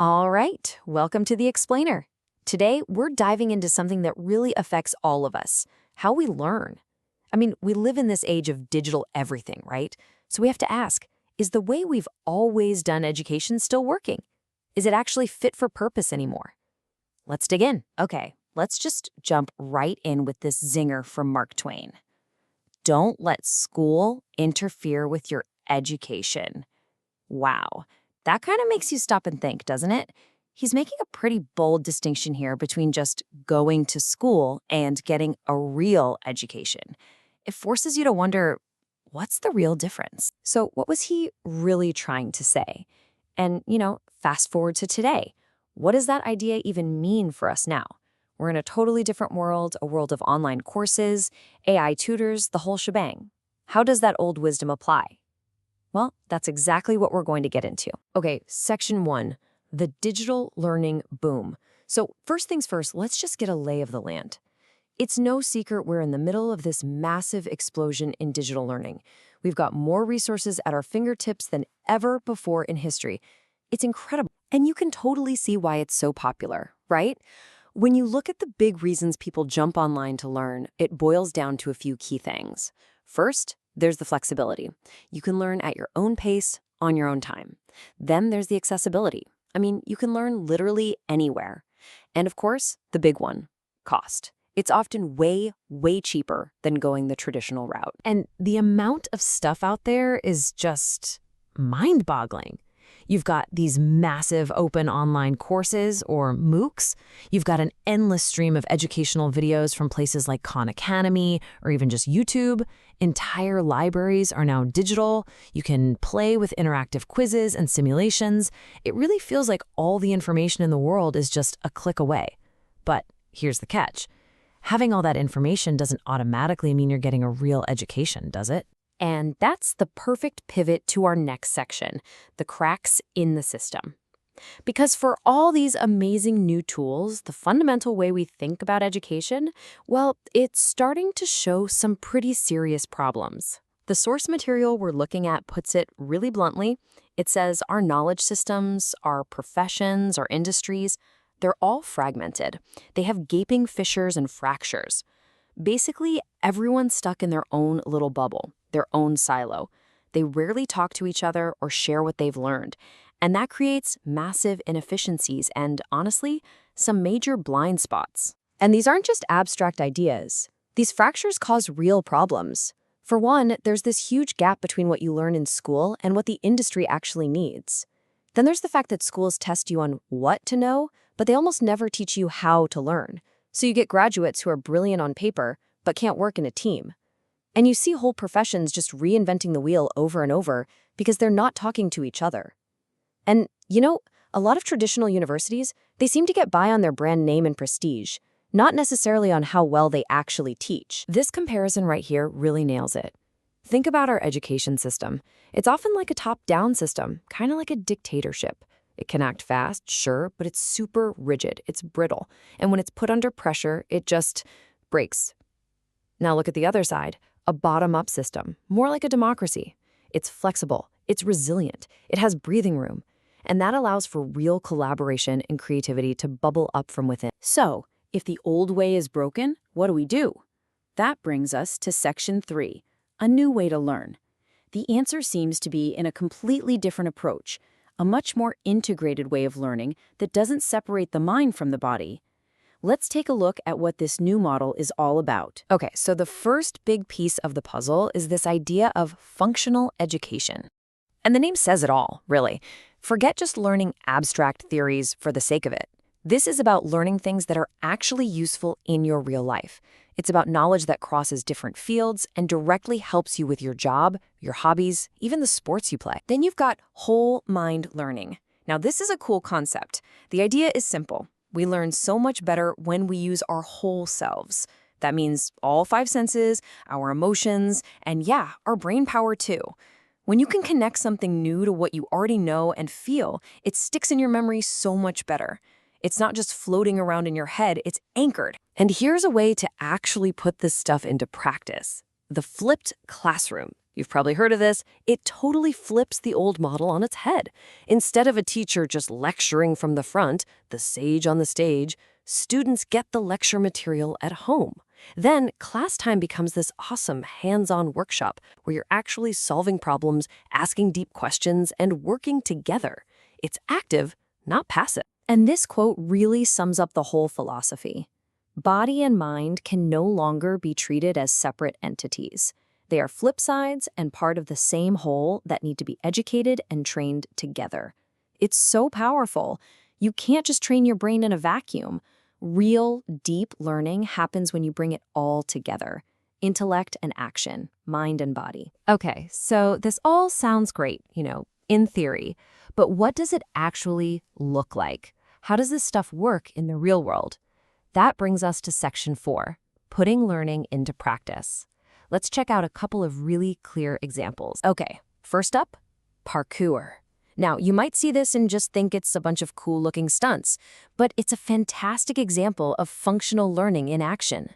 All right, welcome to the Explainer. Today, we're diving into something that really affects all of us, how we learn. I mean, we live in this age of digital everything, right? So we have to ask, is the way we've always done education still working? Is it actually fit for purpose anymore? Let's dig in. Okay, let's just jump right in with this zinger from Mark Twain. Don't let school interfere with your education. Wow, that kind of makes you stop and think, doesn't it? He's making a pretty bold distinction here between just going to school and getting a real education. It forces you to wonder, what's the real difference? So what was he really trying to say? And, fast forward to today. What does that idea even mean for us now? We're in a totally different world, a world of online courses, AI tutors, the whole shebang. How does that old wisdom apply? Well, that's exactly what we're going to get into. Okay, section 1, the digital learning boom. So first things first, let's just get a lay of the land. It's no secret we're in the middle of this massive explosion in digital learning. We've got more resources at our fingertips than ever before in history. It's incredible. And you can totally see why it's so popular, right? When you look at the big reasons people jump online to learn, it boils down to a few key things. First, there's the flexibility. You can learn at your own pace, on your own time. Then there's the accessibility. I mean, you can learn literally anywhere. And of course, the big one, cost. It's often way, way cheaper than going the traditional route. And the amount of stuff out there is just mind-boggling. You've got these massive open online courses, or MOOCs. You've got an endless stream of educational videos from places like Khan Academy or even just YouTube. Entire libraries are now digital. You can play with interactive quizzes and simulations. It really feels like all the information in the world is just a click away. But here's the catch. Having all that information doesn't automatically mean you're getting a real education, does it? And that's the perfect pivot to our next section, the cracks in the system. Because for all these amazing new tools, the fundamental way we think about education, well, it's starting to show some pretty serious problems. The source material we're looking at puts it really bluntly. It says our knowledge systems, our professions, our industries, they're all fragmented. They have gaping fissures and fractures. Basically, everyone's stuck in their own little bubble, their own silo. They rarely talk to each other or share what they've learned. And that creates massive inefficiencies and, honestly, some major blind spots. And these aren't just abstract ideas. These fractures cause real problems. For one, there's this huge gap between what you learn in school and what the industry actually needs. Then there's the fact that schools test you on what to know, but they almost never teach you how to learn. So you get graduates who are brilliant on paper, but can't work in a team. And you see whole professions just reinventing the wheel over and over because they're not talking to each other. And, a lot of traditional universities, they seem to get by on their brand name and prestige, not necessarily on how well they actually teach. This comparison right here really nails it. Think about our education system. It's often like a top-down system, kind of like a dictatorship. It can act fast, sure, but it's super rigid, it's brittle, and when it's put under pressure, it just breaks. Now look at the other side, a bottom-up system, more like a democracy. It's flexible, it's resilient, it has breathing room, and that allows for real collaboration and creativity to bubble up from within. So, if the old way is broken, what do? That brings us to section 3, a new way to learn. The answer seems to be in a completely different approach, a much more integrated way of learning that doesn't separate the mind from the body. Let's take a look at what this new model is all about. Okay, so the first big piece of the puzzle is this idea of functional education. And the name says it all, really. Forget just learning abstract theories for the sake of it. This is about learning things that are actually useful in your real life. It's about knowledge that crosses different fields and directly helps you with your job, your hobbies, even the sports you play. Then you've got whole mind learning. Now, this is a cool concept. The idea is simple. We learn so much better when we use our whole selves. That means all 5 senses, our emotions, and our brain power too. When you can connect something new to what you already know and feel, it sticks in your memory so much better. It's not just floating around in your head, it's anchored. And here's a way to actually put this stuff into practice. The flipped classroom. You've probably heard of this. It totally flips the old model on its head. Instead of a teacher just lecturing from the front, the sage on the stage, students get the lecture material at home. Then class time becomes this awesome hands-on workshop where you're actually solving problems, asking deep questions, and working together. It's active, not passive. And this quote really sums up the whole philosophy. Body and mind can no longer be treated as separate entities. They are flip sides and part of the same whole that need to be educated and trained together. It's so powerful. You can't just train your brain in a vacuum. Real, deep learning happens when you bring it all together. Intellect and action, mind and body. Okay, so this all sounds great, in theory. But what does it actually look like? How does this stuff work in the real world? That brings us to section 4, putting learning into practice. Let's check out a couple of really clear examples. Okay, first up, parkour. Now, you might see this and just think it's a bunch of cool-looking stunts, but it's a fantastic example of functional learning in action.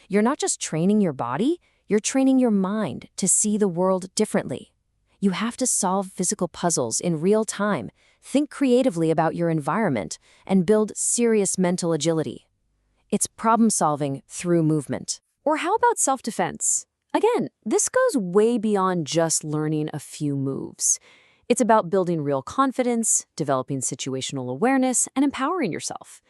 You're not just training your body, you're training your mind to see the world differently. You have to solve physical puzzles in real time, think creatively about your environment, and build serious mental agility. It's problem-solving through movement. Or how about self-defense? Again, this goes way beyond just learning a few moves. It's about building real confidence, developing situational awareness, and empowering yourself.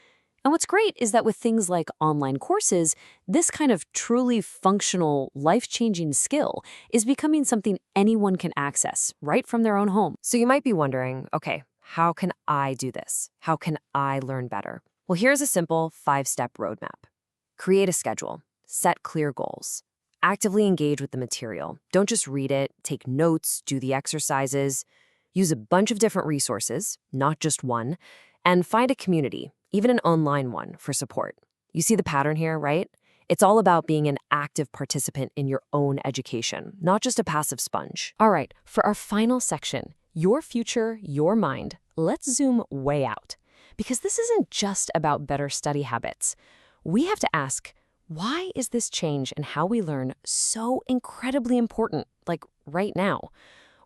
And what's great is that with things like online courses, this kind of truly functional, life-changing skill is becoming something anyone can access right from their own home. So you might be wondering, okay, how can I do this? How can I learn better? Well, here's a simple 5-step roadmap. Create a schedule. Set clear goals. Actively engage with the material. Don't just read it, take notes, do the exercises. Use a bunch of different resources, not just one, and find a community, even an online one, for support. You see the pattern here, right? It's all about being an active participant in your own education, not just a passive sponge. All right, for our final section, your future, your mind, let's zoom way out. Because this isn't just about better study habits. We have to ask, why is this change in how we learn so incredibly important, like right now?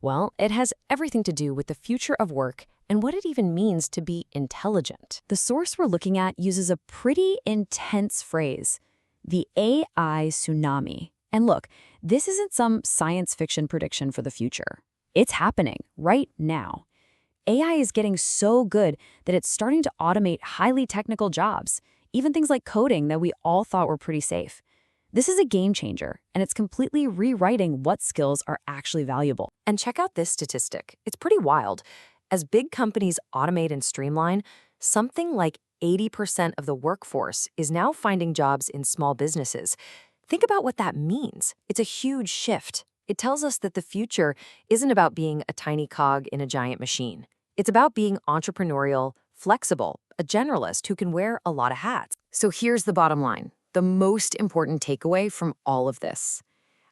Well, it has everything to do with the future of work and what it even means to be intelligent. The source we're looking at uses a pretty intense phrase, the AI tsunami. And look, this isn't some science fiction prediction for the future. It's happening right now. AI is getting so good that it's starting to automate highly technical jobs, even things like coding that we all thought were pretty safe. This is a game changer, and it's completely rewriting what skills are actually valuable. And check out this statistic. It's pretty wild. As big companies automate and streamline, something like 80% of the workforce is now finding jobs in small businesses. Think about what that means. It's a huge shift. It tells us that the future isn't about being a tiny cog in a giant machine. It's about being entrepreneurial, flexible, a generalist who can wear a lot of hats. So here's the bottom line, the most important takeaway from all of this.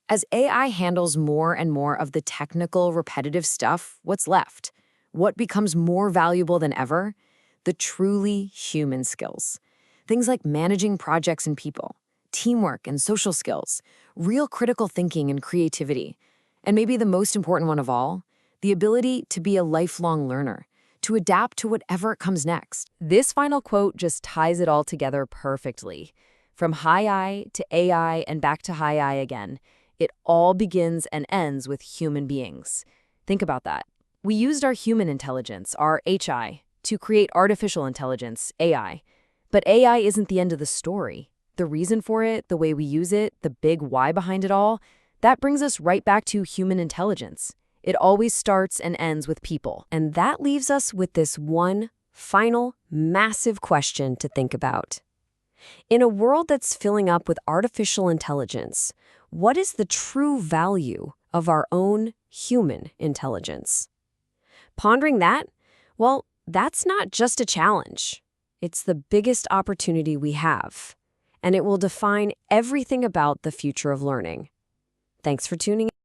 As AI handles more and more of the technical, repetitive stuff, what's left? What becomes more valuable than ever? The truly human skills. Things like managing projects and people, teamwork and social skills, real critical thinking and creativity. And maybe the most important one of all, the ability to be a lifelong learner, to adapt to whatever comes next. This final quote just ties it all together perfectly. From high I to AI and back to high I again, it all begins and ends with human beings. Think about that. We used our human intelligence, our HI, to create artificial intelligence, AI. But AI isn't the end of the story. The reason for it, the way we use it, the big why behind it all, that brings us right back to human intelligence. It always starts and ends with people. And that leaves us with this one final, massive question to think about. In a world that's filling up with artificial intelligence, what is the true value of our own human intelligence? Pondering that, well, that's not just a challenge. It's the biggest opportunity we have, and it will define everything about the future of learning. Thanks for tuning in.